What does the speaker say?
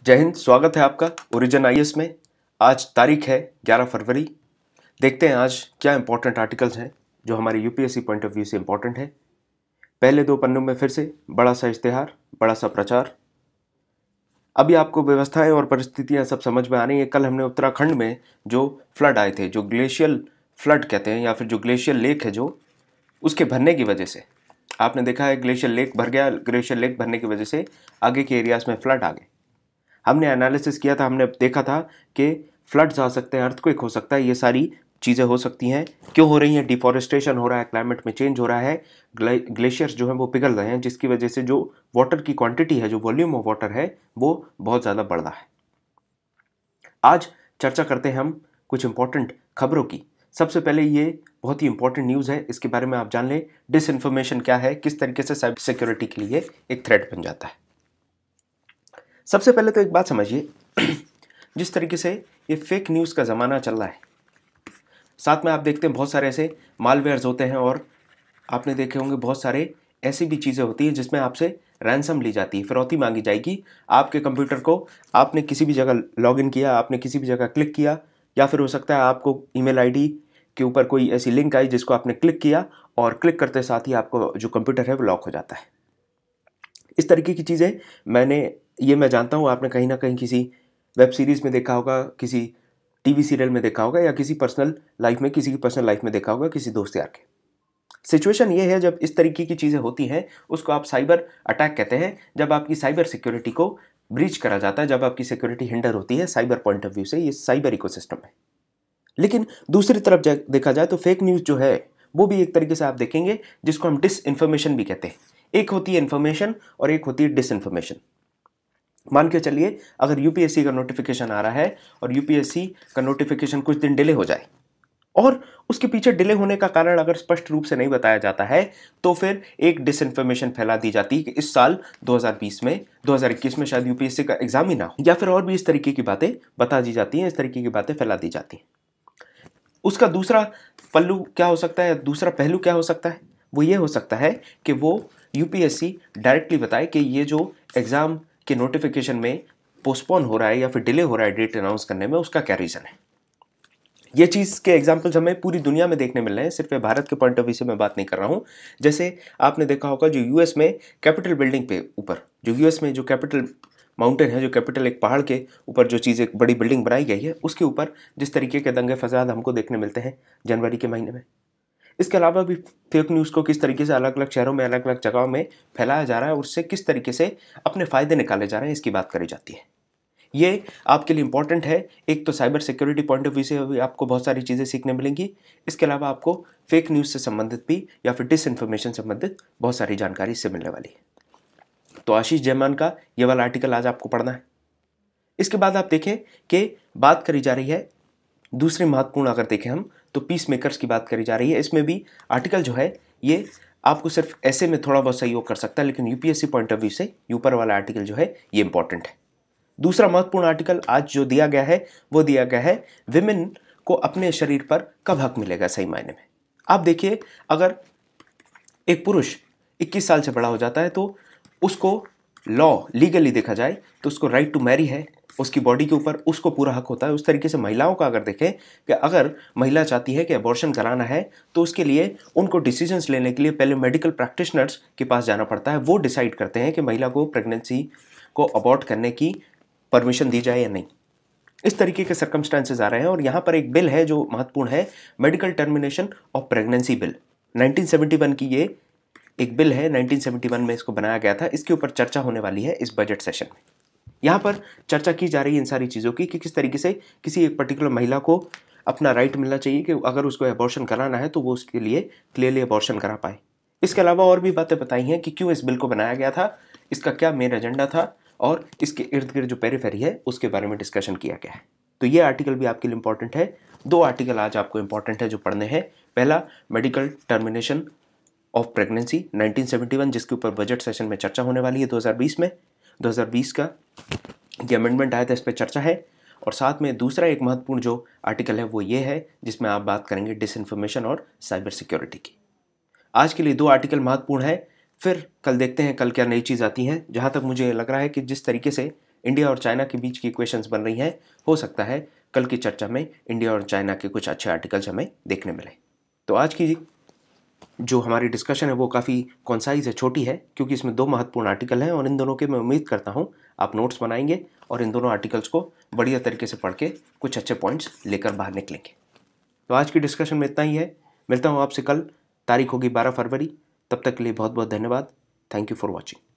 जय हिंद। स्वागत है आपका ओरिजिन आईएएस में। आज तारीख है 11 फरवरी। देखते हैं आज क्या इंपॉर्टेंट आर्टिकल्स हैं जो हमारे यूपीएससी पॉइंट ऑफ व्यू से इंपॉर्टेंट है। पहले दो पन्नों में फिर से बड़ा सा इश्तेहार, बड़ा सा प्रचार। अभी आपको व्यवस्थाएं और परिस्थितियां सब समझ में आ रही हैं। कल हमने उत्तराखंड में जो फ्लड आए थे, जो ग्लेशियल फ्लड कहते हैं या फिर जो ग्लेशियल लेक है, जो उसके भरने की वजह से आपने देखा है ग्लेशियल लेक भर गया। ग्लेशियल लेक भरने की वजह से आगे के एरियाज में फ्लड आ गए। हमने एनालिसिस किया था, हमने देखा था कि फ्लड्स आ सकते हैं, अर्थक्वेक हो सकता है, ये सारी चीज़ें हो सकती हैं। क्यों हो रही हैं? डिफॉरेस्टेशन हो रहा है, क्लाइमेट में चेंज हो रहा है, ग्लेशियर्स जो हैं वो पिघल रहे हैं, जिसकी वजह से जो वाटर की क्वांटिटी है, जो वॉल्यूम ऑफ वाटर है, वो बहुत ज़्यादा बढ़ रहा है। आज चर्चा करते हैं हम कुछ इंपॉर्टेंट खबरों की। सबसे पहले ये बहुत ही इंपॉर्टेंट न्यूज़ है, इसके बारे में आप जान लें। डिसइंफॉर्मेशन क्या है, किस तरीके से साइबर सिक्योरिटी के लिए एक थ्रेट बन जाता है। सबसे पहले तो एक बात समझिए, जिस तरीके से ये फेक न्यूज़ का ज़माना चल रहा है, साथ में आप देखते हैं बहुत सारे ऐसे मालवेयर्स होते हैं, और आपने देखे होंगे बहुत सारे ऐसी भी चीज़ें होती हैं जिसमें आपसे रैंसम ली जाती है, फिरौती मांगी जाएगी। आपके कंप्यूटर को आपने किसी भी जगह लॉगिन किया, आपने किसी भी जगह क्लिक किया, या फिर हो सकता है आपको ईमेल आईडी के ऊपर कोई ऐसी लिंक आई जिसको आपने क्लिक किया, और क्लिक करते साथ ही आपको जो कंप्यूटर है वो लॉक हो जाता है। इस तरीके की चीज़ें मैं जानता हूँ, आपने कहीं ना कहीं किसी वेब सीरीज़ में देखा होगा, किसी टीवी सीरियल में देखा होगा, या किसी पर्सनल लाइफ में, किसी की पर्सनल लाइफ में देखा होगा, किसी दोस्त यार के। सिचुएशन ये है, जब इस तरीके की चीज़ें होती हैं उसको आप साइबर अटैक कहते हैं। जब आपकी साइबर सिक्योरिटी को ब्रीच करा जाता है, जब आपकी सिक्योरिटी हिंडर होती है साइबर पॉइंट ऑफ व्यू से, ये साइबर इकोसिस्टम है। लेकिन दूसरी तरफ देखा जाए तो फेक न्यूज़ जो है वो भी एक तरीके से आप देखेंगे जिसको हम डिस इन्फॉर्मेशन भी कहते हैं। एक होती है इन्फॉर्मेशन और एक होती है डिस इन्फॉर्मेशन। मान के चलिए, अगर यूपीएससी का नोटिफिकेशन आ रहा है और यूपीएससी का नोटिफिकेशन कुछ दिन डिले हो जाए, और उसके पीछे डिले होने का कारण अगर स्पष्ट रूप से नहीं बताया जाता है, तो फिर एक डिसइंफॉर्मेशन फैला दी जाती है कि इस साल 2020 में, 2021 में शायद यूपीएससी का एग्जाम ही ना हो, या फिर और भी इस तरीके की बातें बता दी जाती हैं, इस तरीके की बातें फैला दी जाती हैं। उसका दूसरा पल्लू क्या हो सकता है, दूसरा पहलू क्या हो सकता है? वो ये हो सकता है कि वो यूपीएससी डायरेक्टली बताए कि ये जो एग्जाम के नोटिफिकेशन में पोस्टपोन हो रहा है या फिर डिले हो रहा है डेट अनाउंस करने में, उसका क्या रीज़न है। ये चीज़ के एग्जाम्पल्स हमें पूरी दुनिया में देखने मिल रहे हैं, सिर्फ भारत के पॉइंट ऑफ व्यू से मैं बात नहीं कर रहा हूँ। जैसे आपने देखा होगा, जो यूएस में कैपिटल बिल्डिंग पे ऊपर, जो यूएस में जो कैपिटल माउंटेन है, जो कैपिटल एक पहाड़ के ऊपर जो चीज़ एक बड़ी बिल्डिंग बनाई गई है, उसके ऊपर जिस तरीके के दंगे फसाद हमको देखने मिलते हैं जनवरी के महीने में। इसके अलावा भी फेक न्यूज़ को किस तरीके से अलग अलग शहरों में, अलग अलग जगहों में फैलाया जा रहा है, और उससे किस तरीके से अपने फ़ायदे निकाले जा रहे हैं, इसकी बात करी जाती है। ये आपके लिए इंपॉर्टेंट है। एक तो cyber security point of view से भी आपको बहुत सारी चीज़ें सीखने मिलेंगी। इसके अलावा आपको फेक न्यूज़ से संबंधित भी या फिर डिस इन्फॉर्मेशन से संबंधित बहुत सारी जानकारी इससे मिलने वाली है। तो आशीष जयमान का ये वाला आर्टिकल आज आपको पढ़ना है। इसके बाद आप देखें कि बात करी जा रही है दूसरी महत्वपूर्ण, अगर देखें हम तो पीस मेकर्स की बात करी जा रही है। इसमें भी आर्टिकल जो है ये आपको सिर्फ ऐसे में थोड़ा बहुत सहयोग कर सकता है, लेकिन यूपीएससी पॉइंट ऑफ व्यू से ऊपर वाला आर्टिकल जो है ये इंपॉर्टेंट है। दूसरा महत्वपूर्ण आर्टिकल आज जो दिया गया है वो दिया गया है विमेन को अपने शरीर पर कब हक मिलेगा सही मायने में। आप देखिए, अगर एक पुरुष 21 साल से बड़ा हो जाता है तो उसको लीगली देखा जाए तो उसको राइट टू मैरी है, उसकी बॉडी के ऊपर उसको पूरा हक होता है। उस तरीके से महिलाओं का अगर देखें कि अगर महिला चाहती है कि अबॉर्शन कराना है तो उसके लिए उनको डिसीजंस लेने के लिए पहले मेडिकल प्रैक्टिशनर्स के पास जाना पड़ता है। वो डिसाइड करते हैं कि महिला को प्रेगनेंसी को अबॉर्ट करने की परमिशन दी जाए या नहीं। इस तरीके के सर्कमस्टांसेस आ रहे हैं, और यहाँ पर एक बिल है जो महत्वपूर्ण है, medical termination of pregnancy bill. 1971 की ये एक बिल है, 1971 में इसको बनाया गया था। इसके ऊपर चर्चा होने वाली है इस बजट सेशन में। यहाँ पर चर्चा की जा रही है इन सारी चीज़ों की कि किस तरीके से किसी एक पर्टिकुलर महिला को अपना राइट मिलना चाहिए कि अगर उसको अबॉर्शन कराना है तो वो उसके लिए क्लियरली अबॉर्शन करा पाए। इसके अलावा और भी बातें बताई हैं कि क्यों इस बिल को बनाया गया था, इसका क्या मेन एजेंडा था, और इसके इर्द गिर्द जो पेरिफेरी है उसके बारे में डिस्कशन किया गया है। तो ये आर्टिकल भी आपके लिए इंपॉर्टेंट है। दो आर्टिकल आज आपको इंपॉर्टेंट है जो पढ़ने हैं। पहला, मेडिकल टर्मिनेशन ऑफ प्रेगनेंसी 1971, जिसके ऊपर बजट सेशन में चर्चा होने वाली है 2020 में। 2020 का ये अमेंडमेंट आया था, इस पर चर्चा है। और साथ में दूसरा एक महत्वपूर्ण जो आर्टिकल है वो ये है जिसमें आप बात करेंगे डिसइंफॉर्मेशन और साइबर सिक्योरिटी की। आज के लिए दो आर्टिकल महत्वपूर्ण है। फिर कल देखते हैं कल क्या नई चीज़ आती है। जहाँ तक मुझे लग रहा है कि जिस तरीके से इंडिया और चाइना के बीच की इक्वेशंस बन रही हैं। हो सकता है कल की चर्चा में इंडिया और चाइना के कुछ अच्छे आर्टिकल्स हमें देखने मिले। तो आज की जो हमारी डिस्कशन है वो काफ़ी कॉन्साइज है, छोटी है, क्योंकि इसमें 2 महत्वपूर्ण आर्टिकल हैं और इन दोनों के मैं उम्मीद करता हूँ आप नोट्स बनाएंगे और इन दोनों आर्टिकल्स को बढ़िया तरीके से पढ़ के कुछ अच्छे पॉइंट्स लेकर बाहर निकलेंगे। तो आज की डिस्कशन में इतना ही है। मिलता हूँ आपसे कल, तारीख होगी 12 फरवरी। तब तक के लिए बहुत बहुत धन्यवाद। Thank you for watching.